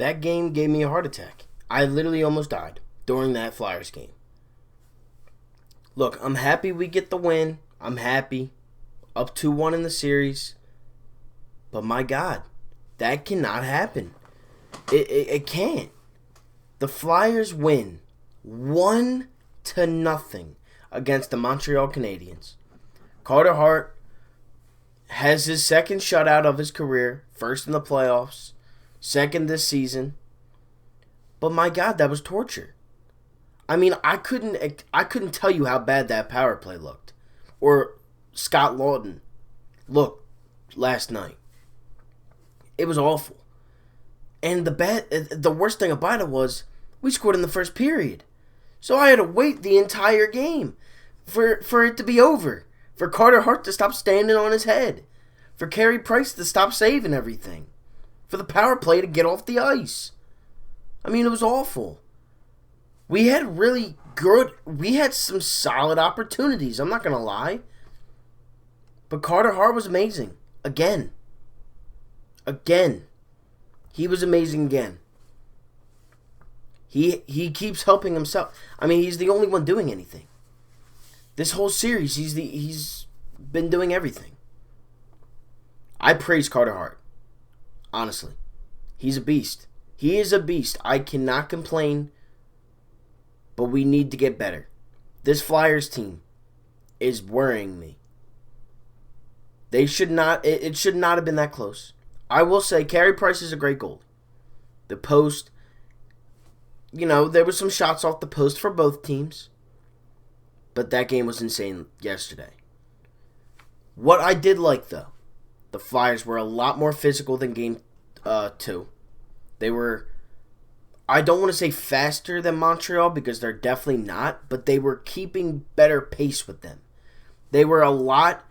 that game gave me a heart attack. I literally almost died during that Flyers game. Look, I'm happy we get the win. I'm happy. Up 2-1 in the series. But my God, that cannot happen. It can't. The Flyers win 1-0 against the Montreal Canadiens. Carter Hart has his second shutout of his career. First in the playoffs. Second this season. But my God, that was torture. I mean, I couldn't tell you how bad that power play looked. Or Scott Lawton looked last night. It was awful. And the worst thing about it was we scored in the first period. So I had to wait the entire game for it to be over. For Carter Hart to stop standing on his head. For Carey Price to stop saving everything. For the power play to get off the ice. I mean, it was awful. We had some solid opportunities. I'm not going to lie. But Carter Hart was amazing. Again. He was amazing again. He keeps helping himself. I mean, he's the only one doing anything. This whole series, he's been doing everything. I praise Carter Hart. Honestly. He's a beast. He is a beast. I cannot complain. But we need to get better. This Flyers team is worrying me. It should not have been that close. I will say, Carey Price is a great goalie. The post, there were some shots off the post for both teams. But that game was insane yesterday. What I did like, though, the Flyers were a lot more physical than game 2. They were, I don't want to say faster than Montreal because they're definitely not, but they were keeping better pace with them. They were a lot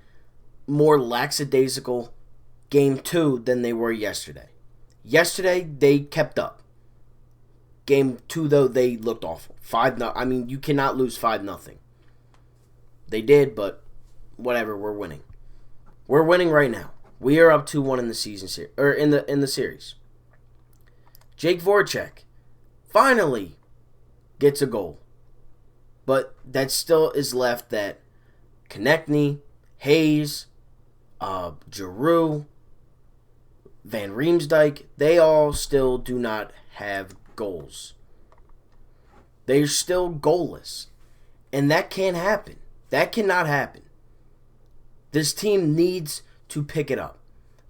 more lackadaisical game 2 than they were yesterday. Yesterday, they kept up. Game 2, though, they looked awful. 5-0. I mean, you cannot lose 5-0. They did, but whatever, we're winning. We're winning right now. We are up 2-1 in the season in the series. Jake Voracek finally gets a goal. But that still is left that Konechny, Hayes, Giroux, Van Riemsdyk, they all still do not have goals. They're still goalless. And that can't happen. That cannot happen. This team needs to pick it up.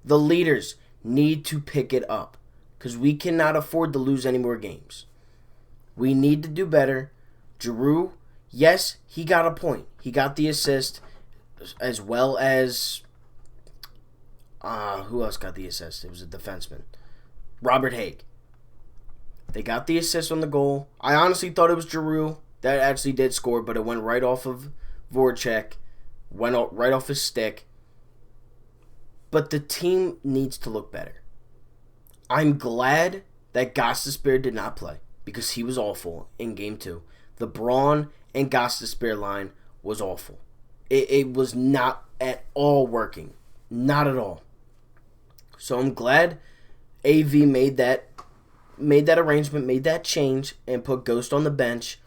The leaders need to pick it up. Because we cannot afford to lose any more games. We need to do better. Giroux, yes, he got a point. He got the assist as well as... who else got the assist? It was a defenseman. Robert Haig. They got the assist on the goal. I honestly thought it was Giroux that actually did score, but it went right off of Voracek. Went right off his stick. But the team needs to look better. I'm glad that Gostisbehere did not play because he was awful in Game 2. The Braun and Gostisbehere line was awful. It was not at all working. Not at all. So I'm glad AV made that arrangement, made that change, and put Ghost on the bench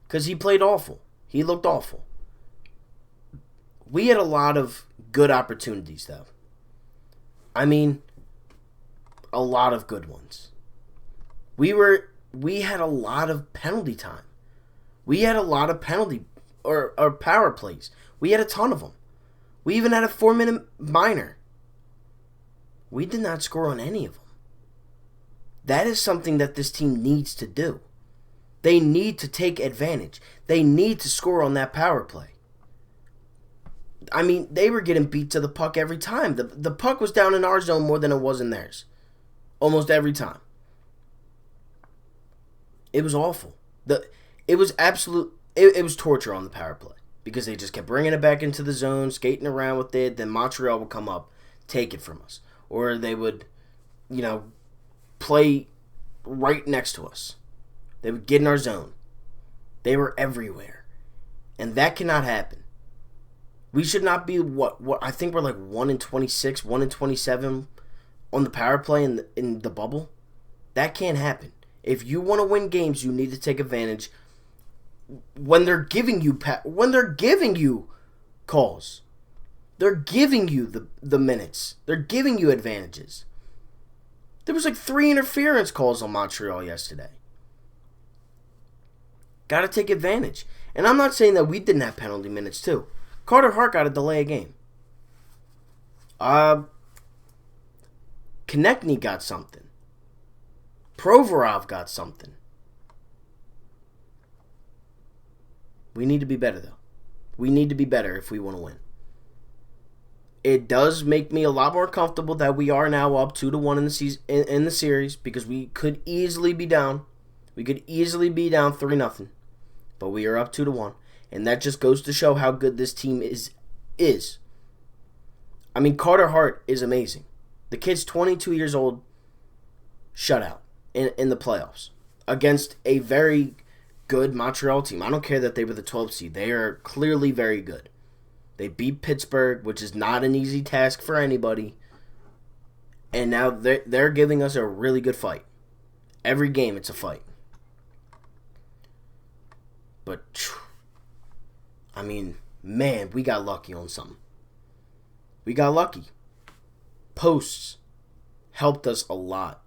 because he played awful. He looked awful. We had a lot of good opportunities, though. I mean, a lot of good ones. We had a lot of penalty time. We had a lot of penalty or power plays. We had a ton of them. We even had a 4-minute minor. We did not score on any of them. That is something that this team needs to do. They need to take advantage. They need to score on that power play. I mean, they were getting beat to the puck every time. The puck was down in our zone more than it was in theirs. Almost every time. It was awful. It was torture on the power play. Because they just kept bringing it back into the zone, skating around with it. Then Montreal would come up, take it from us. Or they would, play right next to us. They would get in our zone. They were everywhere. And that cannot happen. We should not be, what I think we're like 1-26, 1-27 on the power play in the bubble. That can't happen. If you want to win games, you need to take advantage when they're giving you calls. They're giving you the minutes. They're giving you advantages. There was like 3 interference calls on Montreal yesterday. Got to take advantage. And I'm not saying that we didn't have penalty minutes too. Carter Hart got to delay a game. Konechny got something. Provorov got something. We need to be better, though. We need to be better if we want to win. It does make me a lot more comfortable that we are now up 2-1 in the season, in the series, because we could easily be down. We could easily be down 3-0, but we are up 2-1, and that just goes to show how good this team is. I mean, Carter Hart is amazing. The kid's 22 years old, shutout in the playoffs against a very good Montreal team. I don't care that they were the 12th seed. They are clearly very good. They beat Pittsburgh, which is not an easy task for anybody. And now they're giving us a really good fight. Every game, it's a fight. But, I mean, man, we got lucky on something. We got lucky. Posts helped us a lot.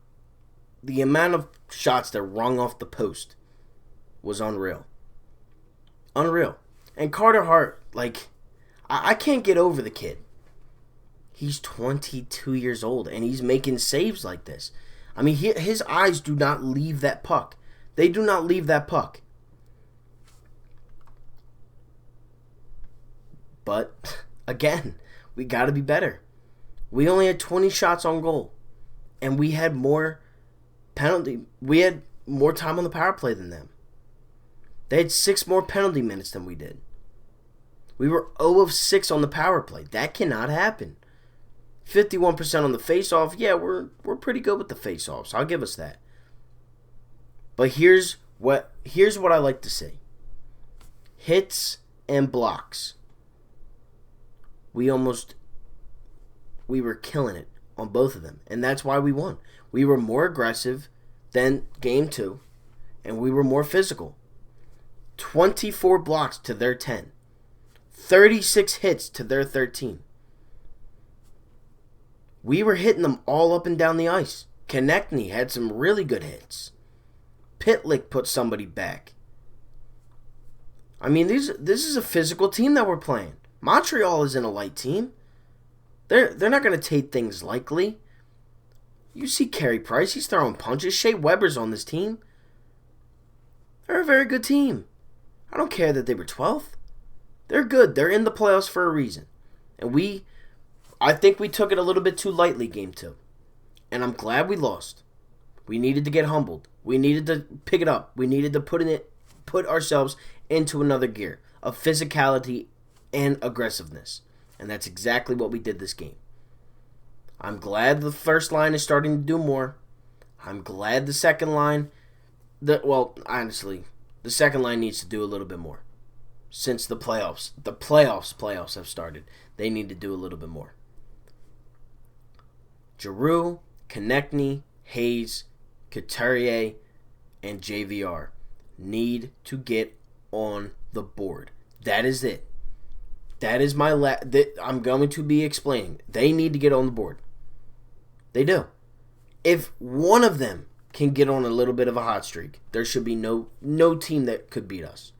The amount of shots that rung off the post was unreal. Unreal. And Carter Hart, like, I can't get over the kid. He's 22 years old, and he's making saves like this. I mean, his eyes do not leave that puck. They do not leave that puck. But, again, we got to be better. We only had 20 shots on goal, and we had more we had more time on the power play than them. They had 6 more penalty minutes than we did. We were 0 of 6 on the power play. That cannot happen. 51% on the face-off. Yeah, we're pretty good with the face-offs. I'll give us that. But here's what I like to see. Hits and blocks. We were killing it on both of them, and that's why we won. We were more aggressive than game 2, and we were more physical. 24 blocks to their 10. 36 hits to their 13. We were hitting them all up and down the ice. Konechny had some really good hits. Pitlick put somebody back. I mean, this is a physical team that we're playing. Montreal isn't a light team. They're not going to take things lightly. You see Carey Price, he's throwing punches. Shea Weber's on this team. They're a very good team. I don't care that they were 12th. They're good. They're in the playoffs for a reason. And I think we took it a little bit too lightly game 2. And I'm glad we lost. We needed to get humbled. We needed to pick it up. We needed to put ourselves into another gear of physicality and aggressiveness. And that's exactly what we did this game. I'm glad the first line is starting to do more. I'm glad the second line, honestly, the second line needs to do a little bit more. Since the playoffs have started, they need to do a little bit more. Giroux, Konechny, Hayes, Couturier, and JVR need to get on the board. That is it. That is I'm going to be explaining. They need to get on the board. They do. If one of them can get on a little bit of a hot streak, there should be no team that could beat us.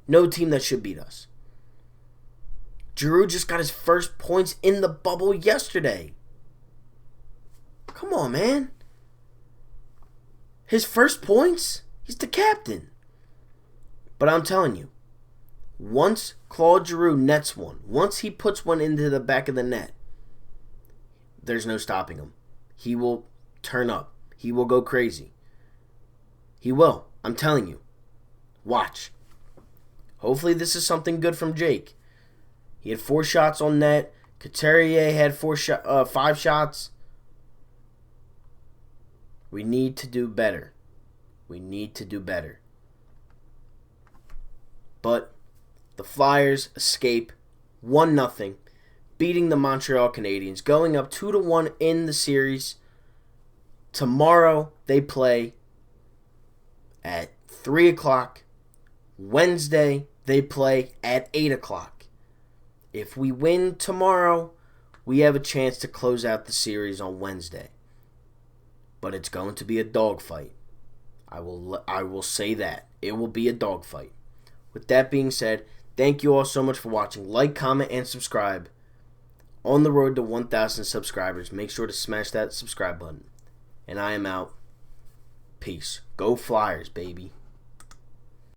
No team that should beat us. Giroux just got his first points in the bubble yesterday. Come on, man. His first points? He's the captain. But I'm telling you, once Claude Giroux nets one, once he puts one into the back of the net, there's no stopping him. He will turn up. He will go crazy. He will. I'm telling you. Watch. Hopefully this is something good from Jake. He had 4 shots on net. Couturier had 5 shots. We need to do better. We need to do better. But the Flyers escape 1-0, beating the Montreal Canadiens, going up 2-1 in the series. Tomorrow they play at 3 o'clock. Wednesday they play at 8 o'clock. If we win tomorrow, we have a chance to close out the series on Wednesday. But it's going to be a dogfight. I will say that. It will be a dogfight. With that being said, thank you all so much for watching. Like, comment, and subscribe. On the road to 1,000 subscribers, make sure to smash that subscribe button. And I am out. Peace. Go Flyers, baby.